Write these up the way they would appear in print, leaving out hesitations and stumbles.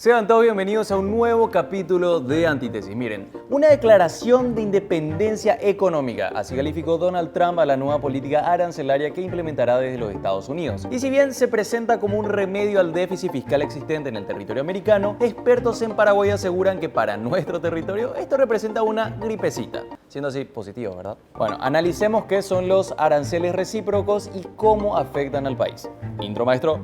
Sean todos bienvenidos a un nuevo capítulo de Antítesis. Miren, una declaración de independencia económica. Así calificó Donald Trump a la nueva política arancelaria que implementará desde los Estados Unidos. Y si bien se presenta como un remedio al déficit fiscal existente en el territorio americano, expertos en Paraguay aseguran que para nuestro territorio esto representa una gripecita. Siendo así positivo, ¿verdad? Bueno, analicemos qué son los aranceles recíprocos y cómo afectan al país. Intro, maestro.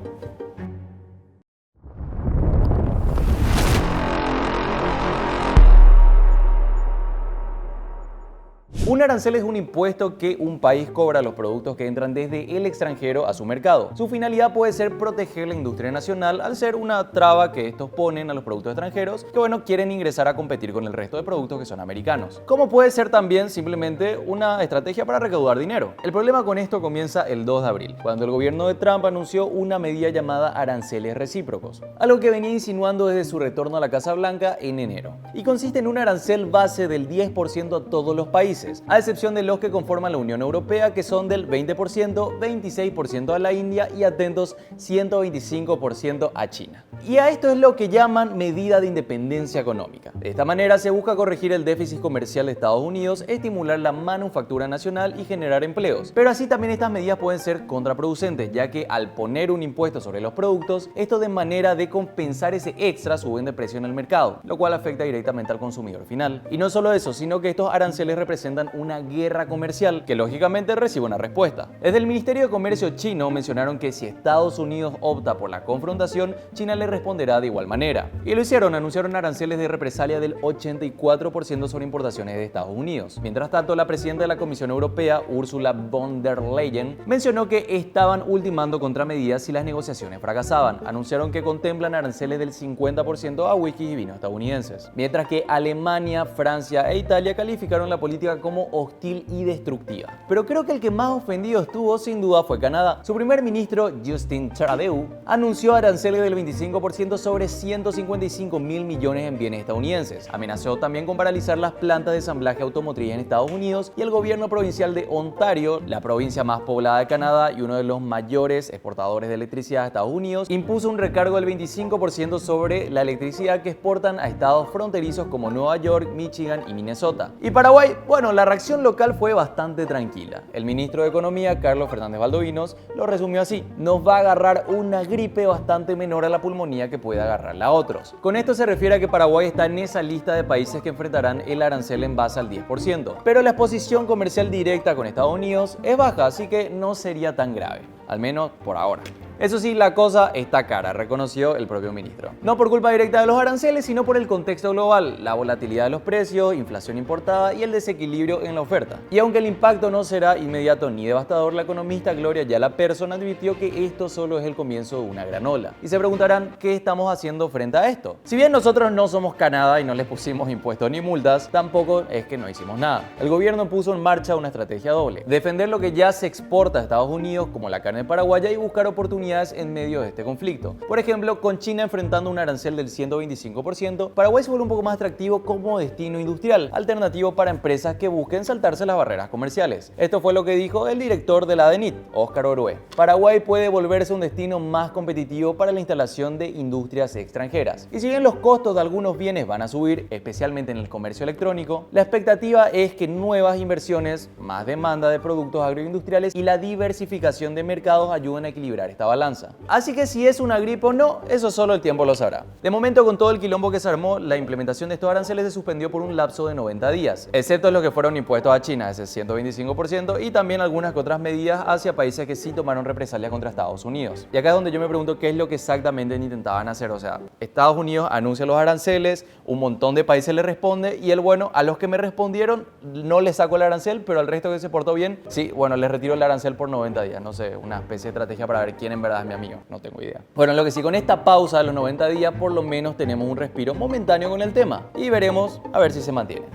Un arancel es un impuesto que un país cobra a los productos que entran desde el extranjero a su mercado. Su finalidad puede ser proteger la industria nacional al ser una traba que estos ponen a los productos extranjeros que, quieren ingresar a competir con el resto de productos que son americanos. Como puede ser también simplemente una estrategia para recaudar dinero. El problema con esto comienza el 2 de abril, cuando el gobierno de Trump anunció una medida llamada aranceles recíprocos, algo que venía insinuando desde su retorno a la Casa Blanca en enero. Y consiste en un arancel base del 10% a todos los países, a excepción de los que conforman la Unión Europea, que son del 20%, 26% a la India y, atentos, 125% a China. Y a esto es lo que llaman medida de independencia económica. De esta manera se busca corregir el déficit comercial de Estados Unidos, estimular la manufactura nacional y generar empleos. Pero así también estas medidas pueden ser contraproducentes, ya que al poner un impuesto sobre los productos, esto de manera de compensar ese extra suben de precio en el mercado, lo cual afecta directamente al consumidor final. Y no solo eso, sino que estos aranceles representan una guerra comercial que lógicamente recibe una respuesta. Desde el Ministerio de Comercio chino mencionaron que si Estados Unidos opta por la confrontación, China le responderá de igual manera. Y lo hicieron, anunciaron aranceles de represalia del 84% sobre importaciones de Estados Unidos. Mientras tanto, la presidenta de la Comisión Europea, Ursula von der Leyen, mencionó que estaban ultimando contramedidas si las negociaciones fracasaban. Anunciaron que contemplan aranceles del 50% a whisky y vinos estadounidenses. Mientras que Alemania, Francia e Italia calificaron la política como hostil y destructiva. Pero creo que el que más ofendido estuvo sin duda fue Canadá. Su primer ministro, Justin Trudeau, anunció aranceles del 25% sobre 155 mil millones en bienes estadounidenses. Amenazó también con paralizar las plantas de ensamblaje automotriz en Estados Unidos, y el gobierno provincial de Ontario, la provincia más poblada de Canadá y uno de los mayores exportadores de electricidad de Estados Unidos, impuso un recargo del 25% sobre la electricidad que exportan a estados fronterizos como Nueva York, Michigan y Minnesota. Y Paraguay, la reacción local fue bastante tranquila. El ministro de Economía, Carlos Fernández Valdovinos, lo resumió así: nos va a agarrar una gripe bastante menor a la pulmonía que puede agarrarla a otros. Con esto se refiere a que Paraguay está en esa lista de países que enfrentarán el arancel en base al 10%. Pero la exposición comercial directa con Estados Unidos es baja, así que no sería tan grave, al menos por ahora. Eso sí, la cosa está cara, reconoció el propio ministro. No por culpa directa de los aranceles, sino por el contexto global, la volatilidad de los precios, inflación importada y el desequilibrio en la oferta. Y aunque el impacto no será inmediato ni devastador, la economista Gloria Yala Persson advirtió que esto solo es el comienzo de una gran ola. Y se preguntarán, ¿qué estamos haciendo frente a esto? Si bien nosotros no somos Canadá y no les pusimos impuestos ni multas, tampoco es que no hicimos nada. El gobierno puso en marcha una estrategia doble: defender lo que ya se exporta a Estados Unidos, como la carne paraguaya, y buscar oportunidades en medio de este conflicto. Por ejemplo, con China enfrentando un arancel del 125%, Paraguay se vuelve un poco más atractivo como destino industrial, alternativo para empresas que busquen saltarse las barreras comerciales. Esto fue lo que dijo el director de la ADENIT, Óscar Orué. Paraguay puede volverse un destino más competitivo para la instalación de industrias extranjeras. Y si bien los costos de algunos bienes van a subir, especialmente en el comercio electrónico, la expectativa es que nuevas inversiones, más demanda de productos agroindustriales y la diversificación de mercados ayuden a equilibrar esta balanza. Así que si es una gripe o no, eso solo el tiempo lo sabrá. De momento, con todo el quilombo que se armó, la implementación de estos aranceles se suspendió por un lapso de 90 días, excepto los que fueron impuestos a China, ese 125%, y también algunas otras medidas hacia países que sí tomaron represalias contra Estados Unidos. Y acá es donde yo me pregunto qué es lo que exactamente intentaban hacer. O sea, Estados Unidos anuncia los aranceles, un montón de países le responde, y él, a los que me respondieron no les sacó el arancel, pero al resto que se portó bien, sí, les retiró el arancel por 90 días. No sé, una especie de estrategia para ver quién en verdad es mi amigo, no tengo idea. Lo que sí, con esta pausa de los 90 días, por lo menos tenemos un respiro momentáneo con el tema, y veremos a ver si se mantiene.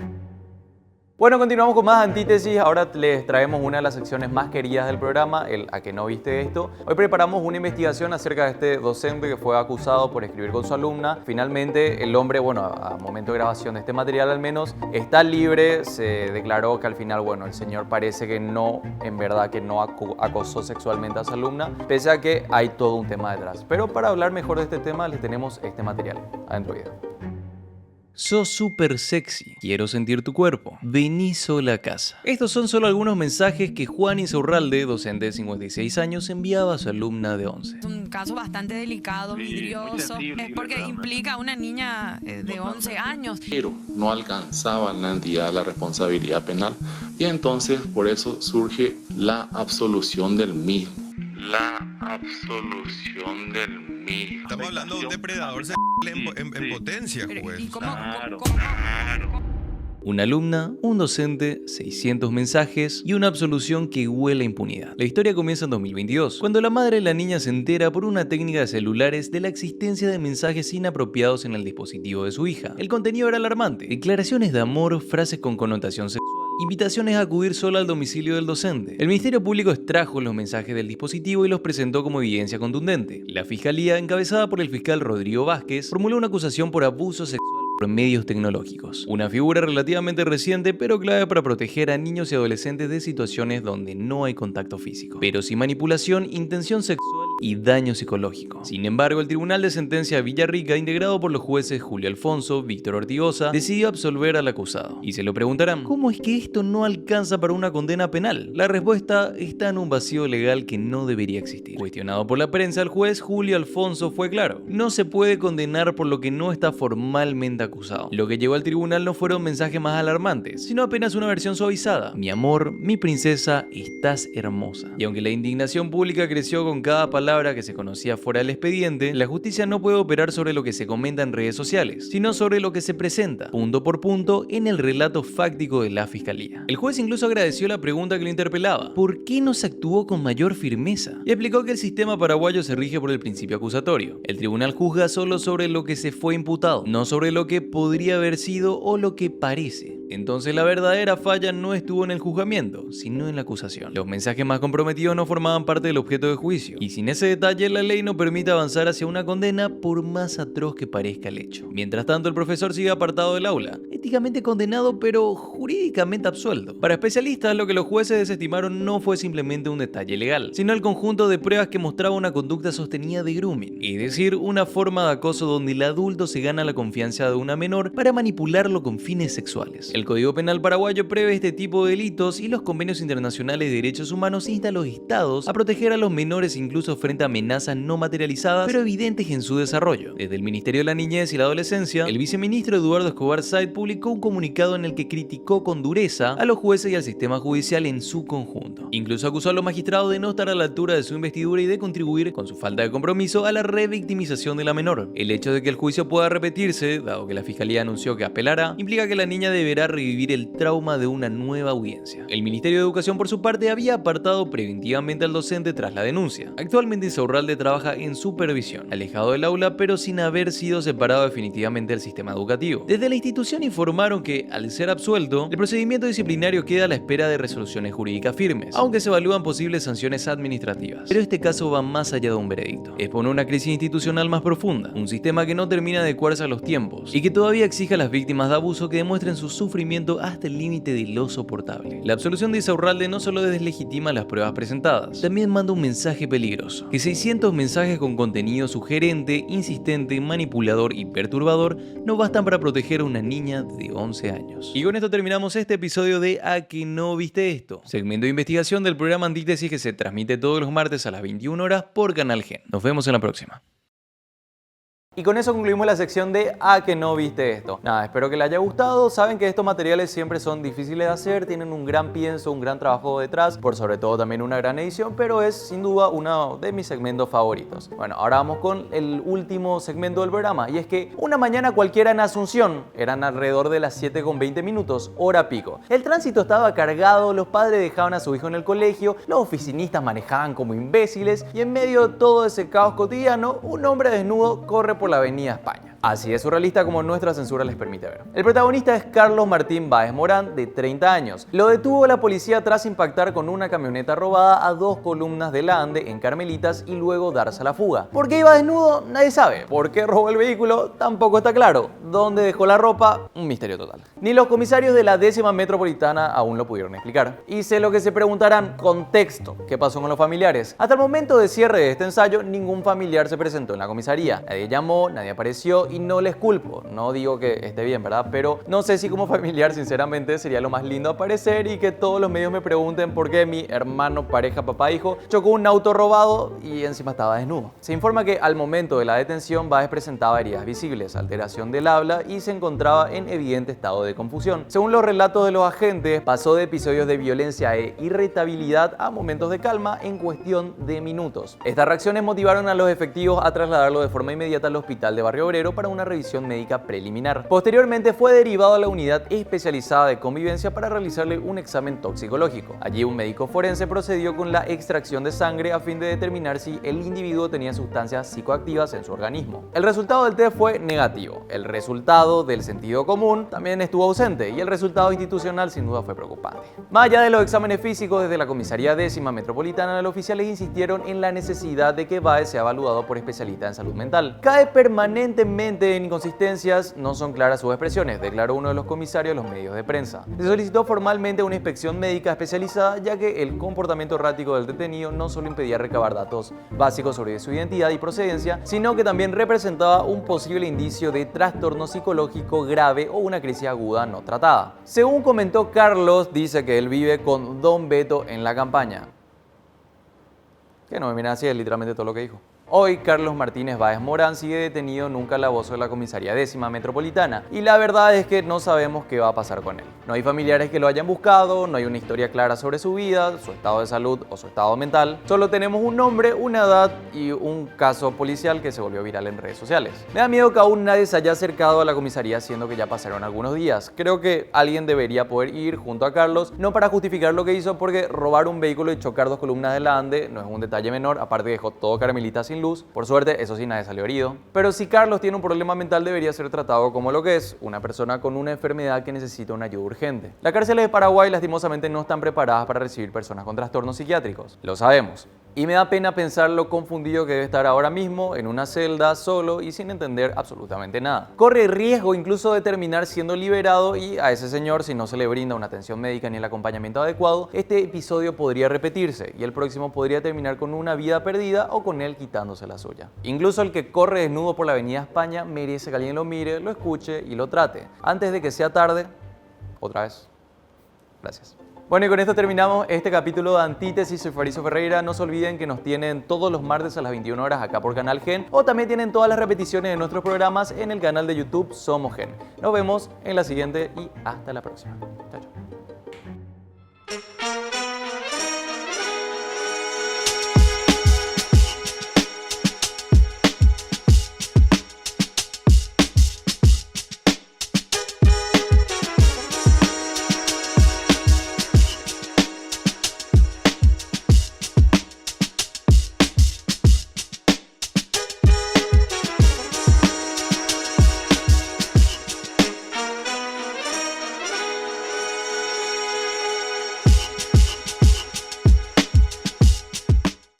Bueno, continuamos con más antítesis. Ahora les traemos una de las secciones más queridas del programa, el ¿A que no viste esto? Hoy preparamos una investigación acerca de este docente que fue acusado por escribir con su alumna. Finalmente, el hombre, bueno, a momento de grabación de este material al menos, está libre. Se declaró que al final, bueno, el señor parece que no, en verdad, que no acosó sexualmente a su alumna, pese a que hay todo un tema detrás. Pero para hablar mejor de este tema, les tenemos este material. Adentro video. Sos súper sexy. Quiero sentir tu cuerpo. Vení sola a casa. Estos son solo algunos mensajes que Juan Insaurralde, docente de 56 años, enviaba a su alumna de 11. Es un caso bastante delicado, vidrioso, porque implica a una niña de 11 años. Pero no alcanzaba la entidad la responsabilidad penal y entonces por eso surge la absolución del mismo. Estamos hablando de un depredador en potencia, juez. ¿Y cómo? Una alumna, un docente, 600 mensajes y una absolución que huele a impunidad. La historia comienza en 2022, cuando la madre de la niña se entera por una técnica de celulares de la existencia de mensajes inapropiados en el dispositivo de su hija. El contenido era alarmante: declaraciones de amor, frases con connotación sexual, invitaciones a acudir sola al domicilio del docente. El Ministerio Público extrajo los mensajes del dispositivo y los presentó como evidencia contundente. La Fiscalía, encabezada por el fiscal Rodrigo Vázquez, formuló una acusación por abuso sexual por medios tecnológicos. Una figura relativamente reciente, pero clave para proteger a niños y adolescentes de situaciones donde no hay contacto físico, pero sí manipulación, intención sexual y daño psicológico. Sin embargo, el Tribunal de Sentencia de Villarrica, integrado por los jueces Julio Alfonso, Víctor Ortigosa, decidió absolver al acusado. Y se lo preguntarán, ¿cómo es que esto no alcanza para una condena penal? La respuesta está en un vacío legal que no debería existir. Cuestionado por la prensa, el juez Julio Alfonso fue claro: no se puede condenar por lo que no está formalmente acusado. Lo que llegó al tribunal no fueron mensajes más alarmantes, sino apenas una versión suavizada. Mi amor, mi princesa, estás hermosa. Y aunque la indignación pública creció con cada palabra que se conocía fuera del expediente, la justicia no puede operar sobre lo que se comenta en redes sociales, sino sobre lo que se presenta, punto por punto, en el relato fáctico de la fiscalía. El juez incluso agradeció la pregunta que lo interpelaba: ¿por qué no se actuó con mayor firmeza? Y explicó que el sistema paraguayo se rige por el principio acusatorio. El tribunal juzga solo sobre lo que se fue imputado, no sobre lo que podría haber sido o lo que parece. Entonces la verdadera falla no estuvo en el juzgamiento, sino en la acusación. Los mensajes más comprometidos no formaban parte del objeto de juicio, y sin ese detalle la ley no permite avanzar hacia una condena por más atroz que parezca el hecho. Mientras tanto, el profesor sigue apartado del aula, éticamente condenado pero jurídicamente absuelto. Para especialistas, lo que los jueces desestimaron no fue simplemente un detalle legal, sino el conjunto de pruebas que mostraba una conducta sostenida de grooming, es decir, una forma de acoso donde el adulto se gana la confianza de una menor para manipularlo con fines sexuales. El Código Penal paraguayo prevé este tipo de delitos y los convenios internacionales de derechos humanos instan a los estados a proteger a los menores incluso frente a amenazas no materializadas pero evidentes en su desarrollo. Desde el Ministerio de la Niñez y la Adolescencia, el viceministro Eduardo Escobar Said publicó un comunicado en el que criticó con dureza a los jueces y al sistema judicial en su conjunto. Incluso acusó a los magistrados de no estar a la altura de su investidura y de contribuir, con su falta de compromiso, a la revictimización de la menor. El hecho de que el juicio pueda repetirse, dado que la fiscalía anunció que apelará, implica que la niña deberá revivir el trauma de una nueva audiencia. El Ministerio de Educación, por su parte, había apartado preventivamente al docente tras la denuncia. Actualmente Insaurralde trabaja en supervisión, alejado del aula pero sin haber sido separado definitivamente del sistema educativo. Desde la institución informaron que, al ser absuelto, el procedimiento disciplinario queda a la espera de resoluciones jurídicas firmes, aunque se evalúan posibles sanciones administrativas. Pero este caso va más allá de un veredicto. Expone una crisis institucional más profunda, un sistema que no termina de adecuarse a los tiempos y que todavía exige a las víctimas de abuso que demuestren su sufrimiento hasta el límite de lo soportable. La absolución de Insaurralde no solo deslegitima las pruebas presentadas, también manda un mensaje peligroso: que 600 mensajes con contenido sugerente, insistente, manipulador y perturbador no bastan para proteger a una niña de 11 años. Y con esto terminamos este episodio de ¿A que no viste esto? Segmento de investigación del programa Antítesis que se transmite todos los martes a las 21 horas por Canal Gen. Nos vemos en la próxima. Y con eso concluimos la sección de ¿A que no viste esto? Nada, espero que les haya gustado. Saben que estos materiales siempre son difíciles de hacer, tienen un gran pienso, un gran trabajo detrás, por sobre todo también una gran edición, pero es sin duda uno de mis segmentos favoritos. Bueno, ahora vamos con el último segmento del programa, y es que una mañana cualquiera en Asunción, eran alrededor de las 7:20, hora pico. El tránsito estaba cargado, los padres dejaban a su hijo en el colegio, los oficinistas manejaban como imbéciles, y en medio de todo ese caos cotidiano, un hombre desnudo corre por la avenida España. Así de surrealista como nuestra censura les permite ver. El protagonista es Carlos Martín Báez Morán, de 30 años. Lo detuvo la policía tras impactar con una camioneta robada a 2 columnas de la ANDE en Carmelitas y luego darse a la fuga. ¿Por qué iba desnudo? Nadie sabe. ¿Por qué robó el vehículo? Tampoco está claro. ¿Dónde dejó la ropa? Un misterio total. Ni los comisarios de la 10ª Metropolitana aún lo pudieron explicar. Y sé lo que se preguntarán: contexto. ¿Qué pasó con los familiares? Hasta el momento de cierre de este ensayo, ningún familiar se presentó en la comisaría. Nadie llamó, nadie apareció y no les culpo. No digo que esté bien, ¿verdad? Pero no sé si como familiar, sinceramente, sería lo más lindo aparecer y que todos los medios me pregunten por qué mi hermano, pareja, papá, hijo chocó un auto robado y encima estaba desnudo. Se informa que al momento de la detención, Báez presentaba heridas visibles, alteración del habla y se encontraba en evidente estado de confusión. Según los relatos de los agentes, pasó de episodios de violencia e irritabilidad a momentos de calma en cuestión de minutos. Estas reacciones motivaron a los efectivos a trasladarlo de forma inmediata al hospital de Barrio Obrero para una revisión médica preliminar. Posteriormente fue derivado a la unidad especializada de convivencia para realizarle un examen toxicológico. Allí un médico forense procedió con la extracción de sangre a fin de determinar si el individuo tenía sustancias psicoactivas en su organismo. El resultado del test fue negativo. El resultado del sentido común también estuvo ausente y el resultado institucional sin duda fue preocupante. Más allá de los exámenes físicos, desde la comisaría 10ª Metropolitana, los oficiales insistieron en la necesidad de que Báez sea evaluado por especialistas en salud mental. Cae permanentemente en inconsistencias, no son claras sus expresiones, declaró uno de los comisarios a los medios de prensa. Se solicitó formalmente una inspección médica especializada, ya que el comportamiento errático del detenido no solo impedía recabar datos básicos sobre su identidad y procedencia, sino que también representaba un posible indicio de trastorno psicológico grave o una crisis aguda no tratada. Según comentó Carlos, dice que él vive con Don Beto en la campaña. Que no me miren así, es literalmente todo lo que dijo. Hoy, Carlos Martínez Báez Morán sigue detenido en un calabozo de la comisaría 10ª Metropolitana y la verdad es que no sabemos qué va a pasar con él. No hay familiares que lo hayan buscado, no hay una historia clara sobre su vida, su estado de salud o su estado mental. Solo tenemos un nombre, una edad y un caso policial que se volvió viral en redes sociales. Me da miedo que aún nadie se haya acercado a la comisaría, siendo que ya pasaron algunos días. Creo que alguien debería poder ir junto a Carlos, no para justificar lo que hizo, porque robar un vehículo y chocar 2 columnas de la ANDE no es un detalle menor, aparte dejó todo Carmelitas sin luz. Por suerte, eso sí, nadie salió herido. Pero si Carlos tiene un problema mental, debería ser tratado como lo que es, una persona con una enfermedad que necesita una ayuda urgente. Las cárceles de Paraguay lastimosamente no están preparadas para recibir personas con trastornos psiquiátricos. Lo sabemos. Y me da pena pensar lo confundido que debe estar ahora mismo en una celda solo y sin entender absolutamente nada. Corre riesgo incluso de terminar siendo liberado y a ese señor, si no se le brinda una atención médica ni el acompañamiento adecuado, este episodio podría repetirse y el próximo podría terminar con una vida perdida o con él quitándose la suya. Incluso el que corre desnudo por la avenida España merece que alguien lo mire, lo escuche y lo trate. Antes de que sea tarde, otra vez. Gracias. Bueno, y con esto terminamos este capítulo de Antítesis. Soy Fariso Ferreira. No se olviden que nos tienen todos los martes a las 21 horas acá por Canal Gen, o también tienen todas las repeticiones de nuestros programas en el canal de YouTube Somos Gen. Nos vemos en la siguiente y hasta la próxima. Chao, chao.